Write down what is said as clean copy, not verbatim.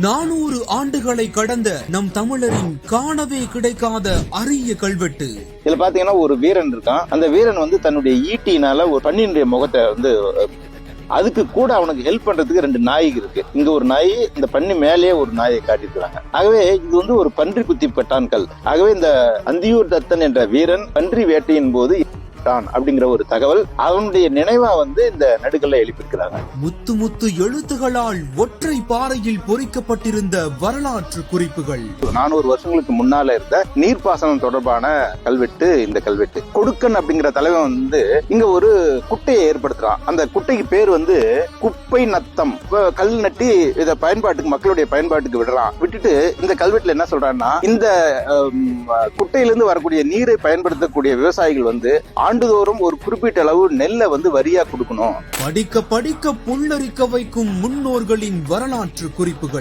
400 ஆண்டுகளை கடந்த நம் தமிழரின் காணவே கிடைக்காத அரிய கல்வெட்டு. இதுல பாத்தீங்கன்னா ஒரு வீரன் இருக்கான். அந்த வீரன் வந்து தன்னுடைய ஈட்டினால ஒரு பண்ணினுடைய முகத்தை வந்து அதுக்கு கூட அவனுக்கு ஹெல்ப் பண்றதுக்கு 2 நாய் இருக்கு. இங்க ஒரு நாய், இந்த பண்ணி மேலேயே ஒரு நாயை காட்டியிருக்கிறாங்க. ஆகவே இது வந்து ஒரு பன்றி குத்தி பட்டான்கள். ஆகவே இந்த அந்தியூர் தத்தன் என்ற வீரன் பன்றி வேட்டையின் போது அப்படிங்கிற ஒரு தகவல் அவனுடைய நினைவா வந்து இந்த நடுக்கல்ல எழுப்பியிருக்கிறாங்க. முத்து முத்து எழுத்துகளால் ஒற்றை பாறையில் பொறிக்கப்பட்டிருந்த வரலாற்று குறிப்புகள். 400 வருஷங்களுக்கு முன்னால இருந்த நீர்ப்பாசனம் தொடர்பான கல்வெட்டு இந்த கல்வெட்டு. கொடுக்கன் அப்படிங்கிற தலைவன் வந்து இங்க ஒரு குட்டையை ஏற்படுத்துறான். அந்த குட்டைக்கு பேர் வந்து குப்பை நத்தம். கல் நட்டி இத பயன்பாட்டுக்கு, மக்களுடைய பயன்பாட்டுக்கு விடுறான். விட்டுட்டு இந்த கல்வெட்டுல என்ன சொல்றான்னா, இந்த குட்டையிலிருந்து வரக்கூடிய நீரை பயன்படுத்தக்கூடிய விவசாயிகள் வந்து ஆண்டுதோறும் ஒரு குறிப்பிட்ட அளவு நெல்லை வந்து வரியா கொடுக்கணும். படிக்க படிக்க புல்லரிக்க வைக்கும் முன்னோர்களின் வரலாற்று குறிப்புகள்.